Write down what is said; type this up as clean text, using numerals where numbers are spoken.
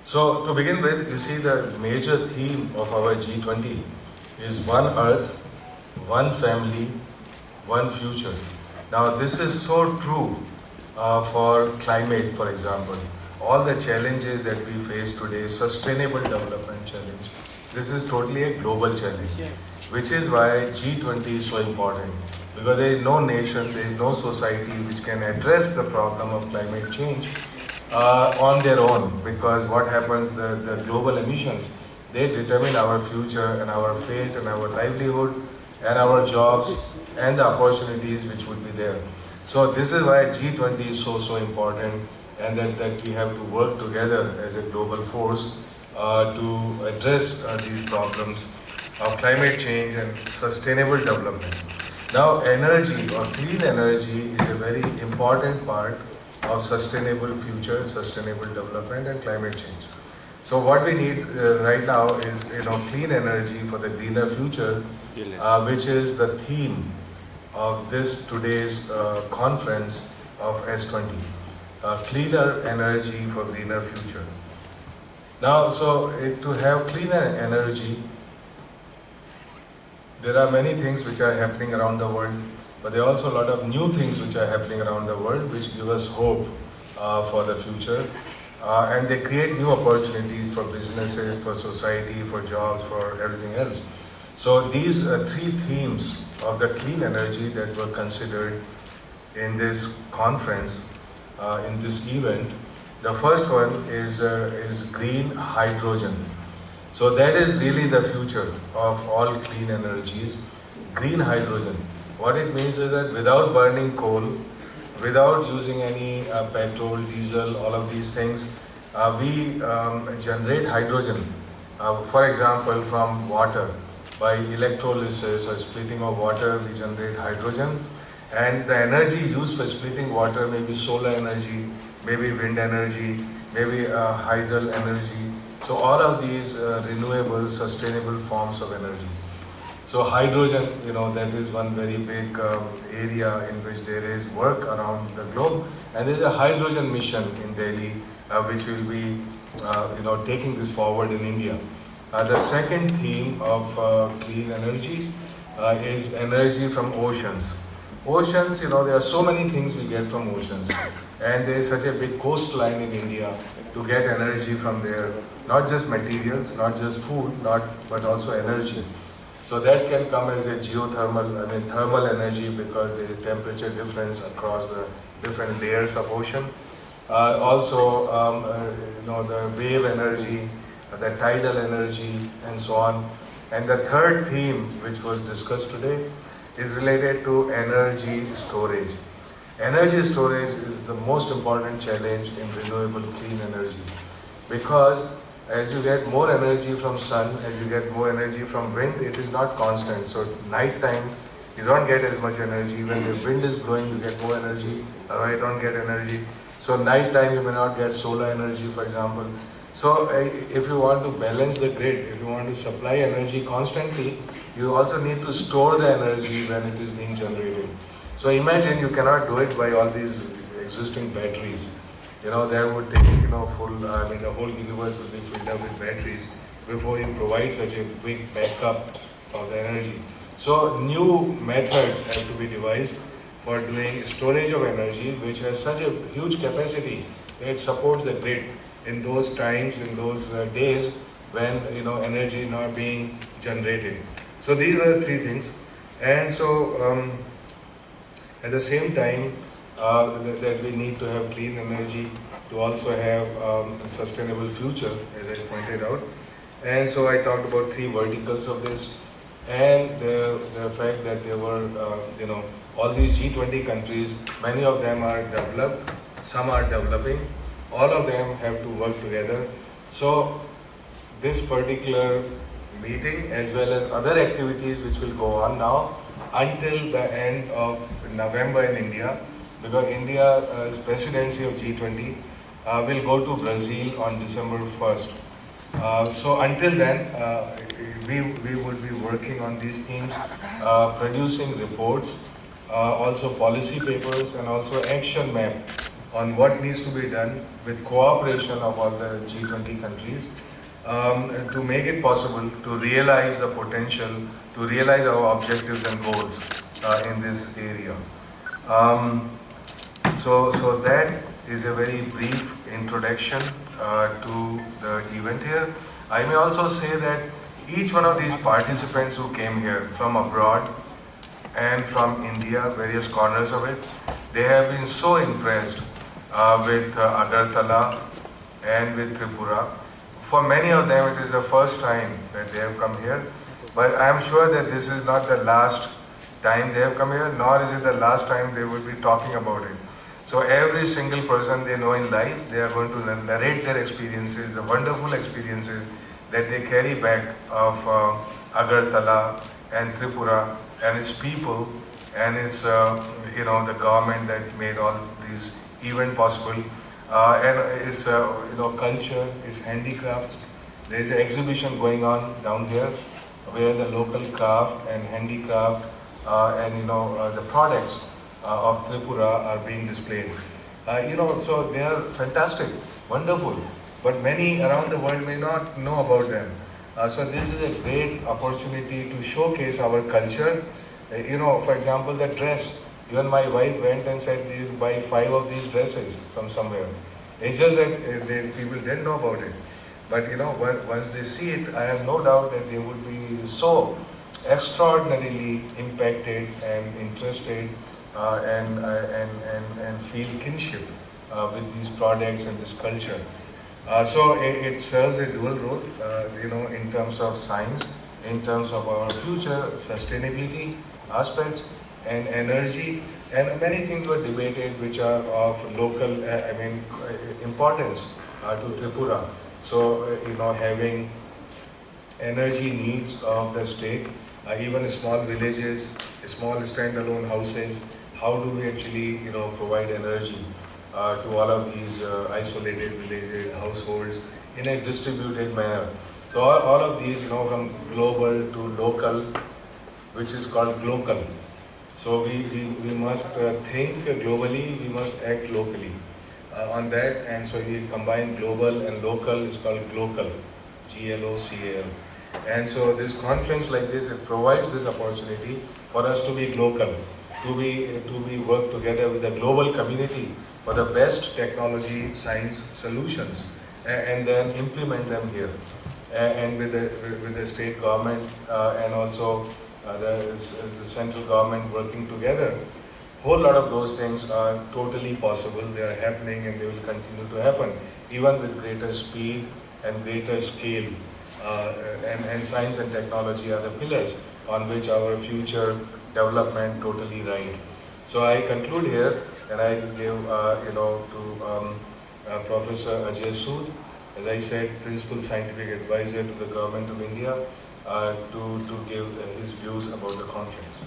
So to begin with, you see the major theme of our G20 is one earth, one family, one future. Now this is so true for climate, for example. All the challenges that we face today, sustainable development challenge, this is totally a global challenge, which is why G20 is so important. Because there is no nation, there is no society which can address the problem of climate change on their own, because what happens, the global emissions, they determine our future and our fate and our livelihood and our jobs and the opportunities which would be there. So this is why G20 is so important, and that we have to work together as a global force to address these problems of climate change and sustainable development. Now energy or clean energy is a very important part of sustainable future, sustainable development and climate change. So what we need right now is clean energy for the greener future, which is the theme of this today's conference of S20. Cleaner energy for greener future. Now, so to have cleaner energy, there are many things which are happening around the world, but there are also a lot of new things which are happening around the world which give us hope for the future. And they create new opportunities for businesses, for society, for jobs, for everything else. So these three themes of the clean energy that were considered in this conference, in this event. The first one is green hydrogen. So that is really the future of all clean energies, green hydrogen. What it means is that without burning coal, without using any petrol, diesel, all of these things, we generate hydrogen, for example, from water. By electrolysis or splitting of water, we generate hydrogen. And the energy used for splitting water may be solar energy, maybe wind energy, maybe hydel energy. So all of these renewable, sustainable forms of energy. So hydrogen, that is one very big area in which there is work around the globe. And there is a hydrogen mission in Delhi, which will be, taking this forward in India. The second theme of clean energy is energy from oceans. Oceans, there are so many things we get from oceans. And there is such a big coastline in India to get energy from there. Not just materials, not just food, but also energy. So that can come as a geothermal, thermal energy, because there is temperature difference across the different layers of ocean. Also, the wave energy, the tidal energy, and so on. And the third theme, which was discussed today, is related to energy storage. Energy storage is the most important challenge in renewable clean energy, because as you get more energy from sun, as you get more energy from wind, it is not constant. So night time, you don't get as much energy. When the wind is blowing, you get more energy. Otherwise, you don't get energy. So night time, you may not get solar energy, for example. So if you want to balance the grid, if you want to supply energy constantly, you also need to store the energy when it is being generated. So imagine you cannot do it by all these existing batteries. That would take, the whole universe will be filled up with batteries before you provide such a big backup of the energy. So new methods have to be devised for doing storage of energy, which has such a huge capacity that it supports the grid in those times, in those days when energy is not being generated. So these are the three things. And so at the same time that we need to have clean energy, to also have a sustainable future, as I pointed out. And so I talked about three verticals of this, and the fact that there were all these G20 countries, many of them are developed, some are developing, all of them have to work together. So this particular meeting, as well as other activities which will go on now until the end of November in India, because India's presidency of G20 will go to Brazil on December 1st. So until then, we would be working on these themes, producing reports, also policy papers, and also action map on what needs to be done with cooperation of all the G20 countries to make it possible to realize the potential, to realize our objectives and goals in this area. So that is a very brief introduction to the event here. I may also say that each one of these participants who came here from abroad and from India, various corners of it, they have been so impressed with Agartala and with Tripura. For many of them, it is the first time that they have come here, but I am sure that this is not the last time they have come here, nor is it the last time they will be talking about it. So every single person they know in life, they are going to narrate their experiences, the wonderful experiences that they carry back of Agartala and Tripura and its people and its, the government that made all these events possible, and its, culture, its handicrafts. There is an exhibition going on down here where the local craft and handicraft the products of Tripura are being displayed. So they are fantastic, wonderful, but many around the world may not know about them. So this is a great opportunity to showcase our culture. For example, the dress. Even my wife went and said, "You buy 5 of these dresses from somewhere." It's just that people didn't know about it. But once they see it, I have no doubt that they would be so extraordinarily impacted and interested and feel kinship with these products and this culture. So it serves a dual role, in terms of science, in terms of our future sustainability aspects and energy, and many things were debated which are of local, importance to Tripura. So, having energy needs of the state, even small villages, small standalone houses, how do we actually, provide energy to all of these isolated villages, households in a distributed manner. So all of these, from global to local, which is called local. So we must think globally, we must act locally on that, and so we combine global and local, is called glocal, GLOCAL. And so this conference like this, it provides this opportunity for us to be local, to be work together with the global community for the best technology, science solutions, and then implement them here, and with the state government and also the central government working together. Whole lot of those things are totally possible. They are happening and they will continue to happen, even with greater speed and greater scale. And science and technology are the pillars on which our future development totally ride. So I conclude here, and I give to Professor Ajay Sood, as I said, Principal Scientific Advisor to the Government of India, to give his views about the conference.